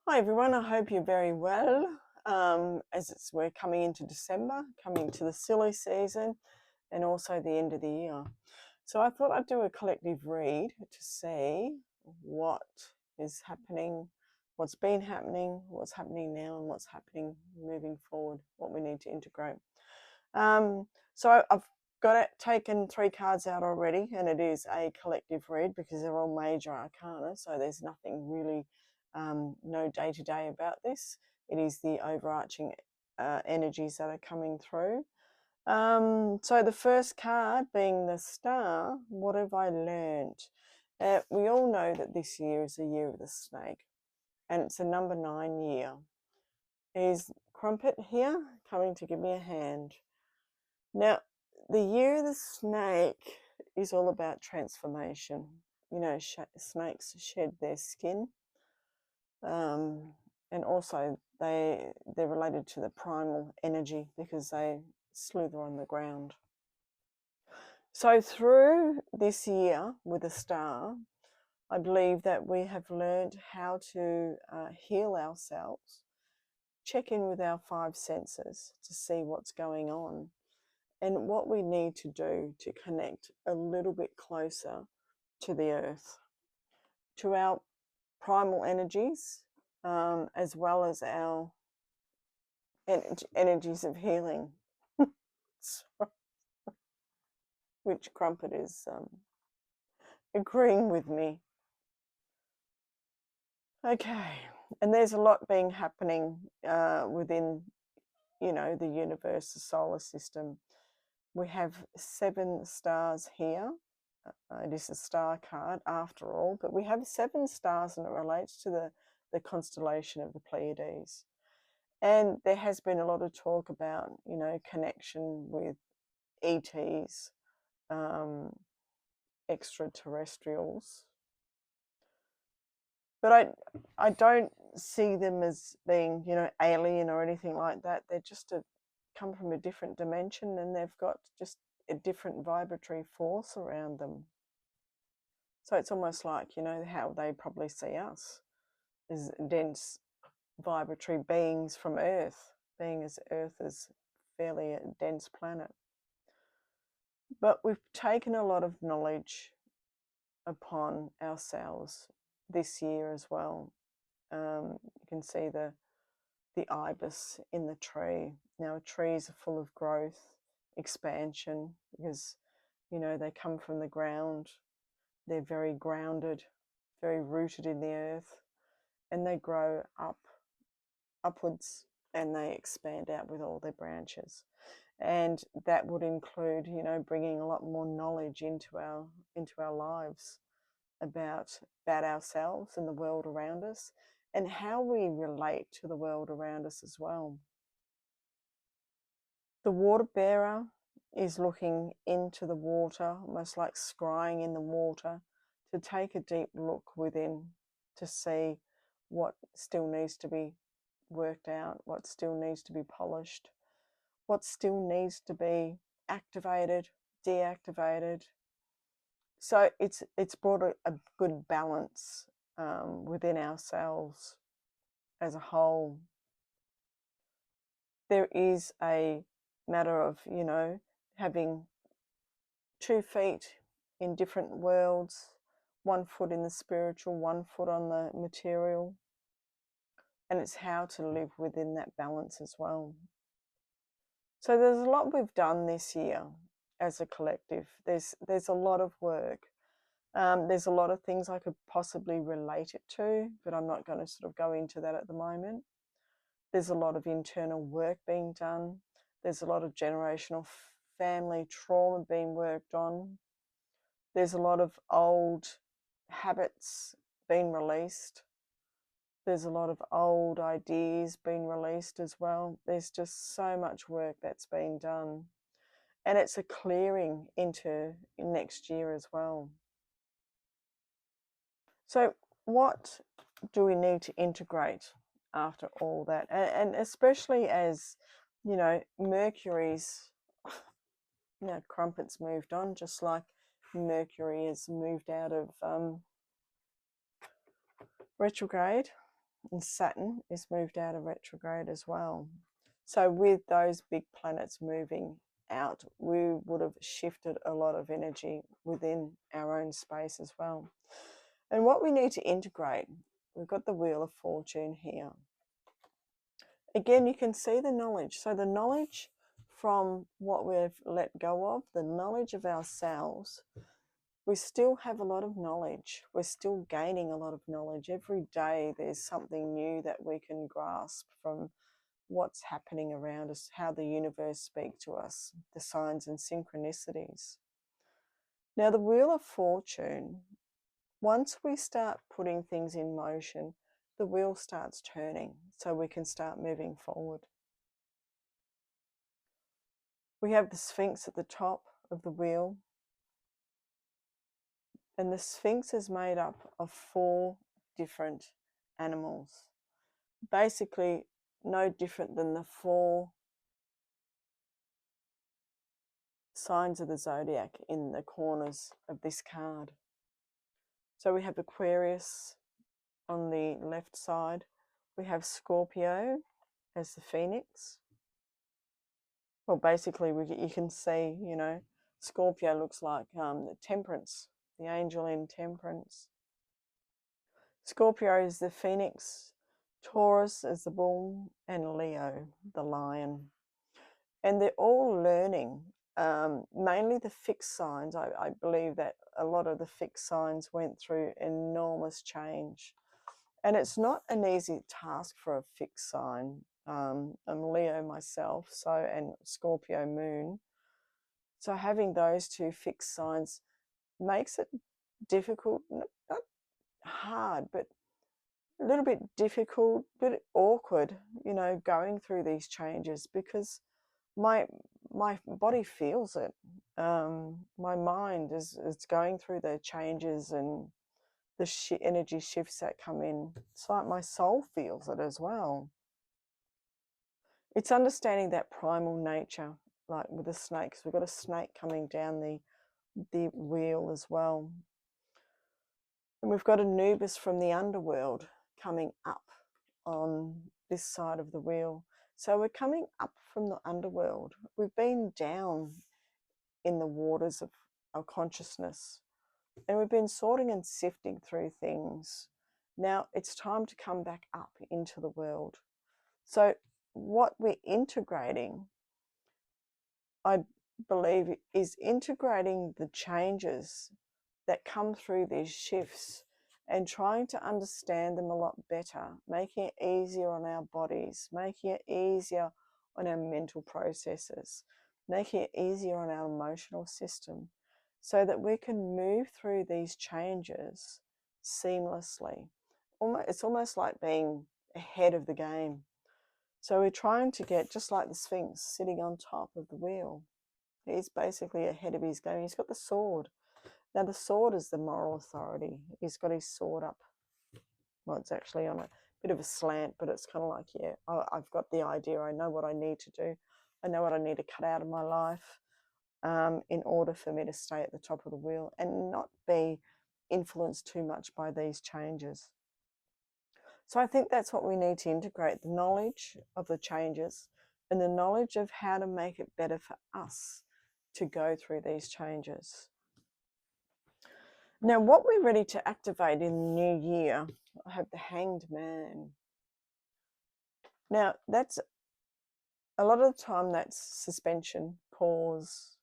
Hi everyone, I hope you're very well. We're coming into December, coming to the silly season and also the end of the year. So I thought I'd do a collective read to see what is happening, what's been happening, what's happening now and what's happening moving forward, what we need to integrate. So I've taken 3 cards out already, and it is a collective read because they're all major arcana, so there's nothing really no day-to-day about this. It is the overarching energies that are coming through. So the first card being the Star, what have I learned? We all know that this year is the year of the snake, and it's a number 9 year. Is Crumpet here coming to give me a hand? Now, the year of the snake is all about transformation. You know, snakes shed their skin. And also they're related to the primal energy because they slither on the ground. So through this year with a Star, I believe that we have learned how to heal ourselves, check in with our 5 senses to see what's going on and what we need to do to connect a little bit closer to the earth, to our primal energies, as well as our energies of healing, which Crumpet is agreeing with me. Okay, and there's a lot being happening within, you know, the universe, the solar system. We have 7 stars here. It is a star card after all, but we have 7 stars and it relates to the constellation of the Pleiades. And there has been a lot of talk about, you know, connection with ETs, extraterrestrials. But I don't see them as being, you know, alien or anything like that. They're just come from a different dimension and they've got just a different vibratory force around them. So it's almost like, you know, how they probably see us as dense vibratory beings from Earth, being as Earth is fairly a dense planet. But we've taken a lot of knowledge upon ourselves this year as well. You can see the ibis in the tree. Now trees are full of growth, expansion, because, you know, they come from the ground. They're very grounded, very rooted in the earth, and they grow upwards and they expand out with all their branches. And that would include, you know, bringing a lot more knowledge into our lives about ourselves and the world around us and how we relate to the world around us as well. The water bearer is looking into the water, almost like scrying in the water, to take a deep look within to see what still needs to be worked out, what still needs to be polished, what still needs to be activated, deactivated. So it's brought a good balance within ourselves as a whole. There is a matter of, you know, having 2 feet in different worlds, 1 foot in the spiritual, 1 foot on the material, and it's how to live within that balance as well. So there's a lot we've done this year as a collective. There's a lot of work. There's a lot of things I could possibly relate it to, but I'm not going to sort of go into that at the moment. There's a lot of internal work being done. There's a lot of generational family trauma being worked on. There's a lot of old habits being released. There's a lot of old ideas being released as well. There's just so much work that's being done. And it's a clearing into next year as well. So what do we need to integrate after all that? And especially as, you know, Mercury's, you know, Crumpet's moved on, just like Mercury has moved out of retrograde. And Saturn is moved out of retrograde as well. So with those big planets moving out, we would have shifted a lot of energy within our own space as well. And what we need to integrate, we've got the Wheel of Fortune here. Again, you can see the knowledge. So the knowledge from what we've let go of, the knowledge of ourselves, we still have a lot of knowledge. We're still gaining a lot of knowledge. Every day there's something new that we can grasp from what's happening around us, how the universe speaks to us, the signs and synchronicities. Now, the Wheel of Fortune, once we start putting things in motion, the wheel starts turning so we can start moving forward. We have the Sphinx at the top of the wheel, and the Sphinx is made up of 4 different animals, basically no different than the 4 signs of the zodiac in the corners of this card. So we have Aquarius on the left side, we have Scorpio as the phoenix. Well, basically you can see, you know, Scorpio looks like the temperance, the angel in temperance. Scorpio is the phoenix, Taurus is the bull, and Leo, the lion. And they're all learning, mainly the fixed signs. I believe that a lot of the fixed signs went through enormous change. And it's not an easy task for a fixed sign. I'm Leo myself, and Scorpio moon. So having those 2 fixed signs makes it difficult, not hard, but a little bit difficult, a bit awkward, you know, going through these changes, because my body feels it. My mind is going through the changes and the energy shifts that come in. It's like my soul feels it as well. It's understanding that primal nature, like with the snakes. We've got a snake coming down the wheel as well. And we've got Anubis from the underworld coming up on this side of the wheel. So we're coming up from the underworld. We've been down in the waters of our consciousness, and we've been sorting and sifting through things. Now it's time to come back up into the world. So what we're integrating, I believe, is integrating the changes that come through these shifts and trying to understand them a lot better, making it easier on our bodies, making it easier on our mental processes, making it easier on our emotional system, so that we can move through these changes seamlessly. It's almost like being ahead of the game. So we're trying to get, just like the Sphinx sitting on top of the wheel. He's basically ahead of his game. He's got the sword. Now the sword is the moral authority. He's got his sword up. Well, it's actually on a bit of a slant, but it's kind of like, yeah, I've got the idea. I know what I need to do. I know what I need to cut out of my life in order for me to stay at the top of the wheel and not be influenced too much by these changes. So I think that's what we need to integrate, the knowledge of the changes and the knowledge of how to make it better for us to go through these changes. Now, what we're ready to activate in the new year, I have the Hanged Man. Now, that's a lot of the time that's suspension, pause,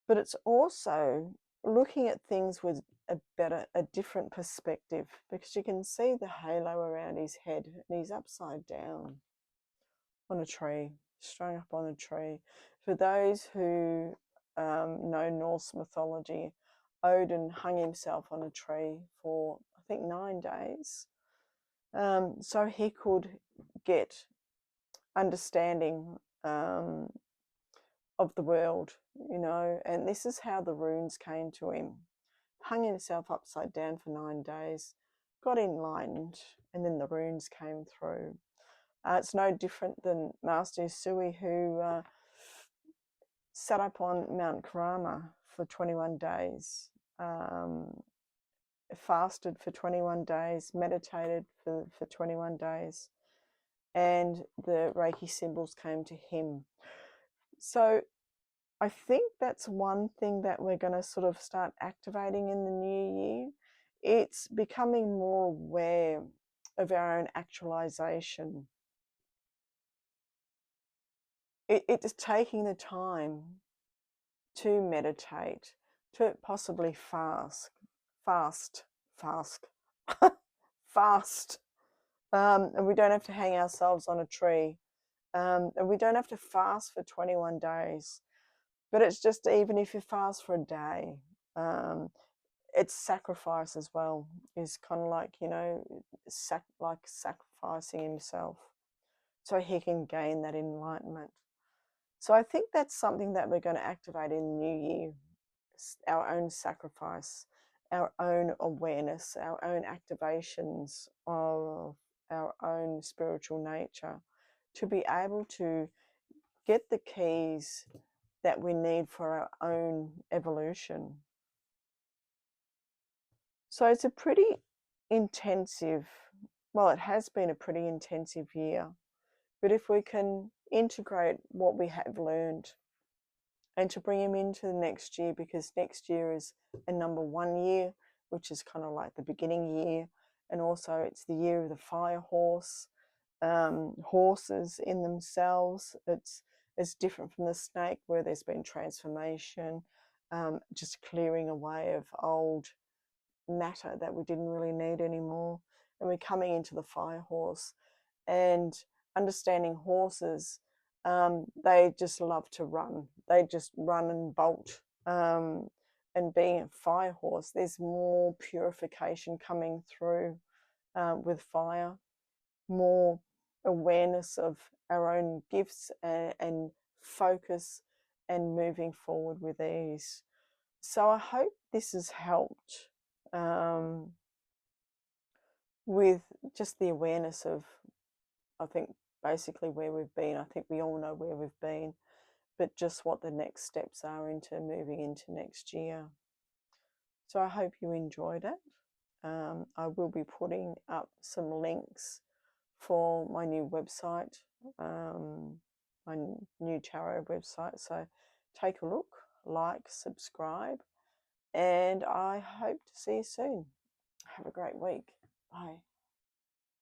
but it's also looking at things with a different perspective, because you can see the halo around his head and he's upside down on a tree, strung up on a tree. For those who know Norse mythology, Odin hung himself on a tree for, I think, 9 days, so he could get understanding of the world, you know, and this is how the runes came to him. Hung himself upside down for 9 days, got enlightened, and then the runes came through. It's no different than Master Usui, who sat up on Mount Karama for 21 days fasted for 21 days, meditated for 21 days, and the Reiki symbols came to him. So I think that's one thing that we're going to sort of start activating in the new year. It's becoming more aware of our own actualization. It's taking the time to meditate, to possibly fast, fast. And we don't have to hang ourselves on a tree. And we don't have to fast for 21 days. But it's just, even if you fast for a day, it's sacrifice as well. Is kind of like, you know, like sacrificing himself so he can gain that enlightenment. So I think that's something that we're going to activate in the new year. Our own sacrifice, our own awareness, our own activations of our own spiritual nature, to be able to get the keys that we need for our own evolution. So it's a pretty intensive, well, it has been a pretty intensive year, but if we can integrate what we have learned and to bring him into the next year, because next year is a number 1 year, which is kind of like the beginning year, and also it's the year of the fire horse. Horses in themselves, it's different from the snake, where there's been transformation, just clearing away of old matter that we didn't really need anymore. And we're coming into the fire horse, and understanding horses, they just love to run. They just run and bolt. And being a fire horse, there's more purification coming through with fire, more awareness of our own gifts and focus and moving forward with ease. So I hope this has helped with just the awareness of, I think, basically where we've been. I think we all know where we've been, but just what the next steps are into moving into next year. So I hope you enjoyed it. I will be putting up some links for my new website, my new tarot website. So take a look, like, subscribe, and I hope to see you soon. Have a great week. Bye.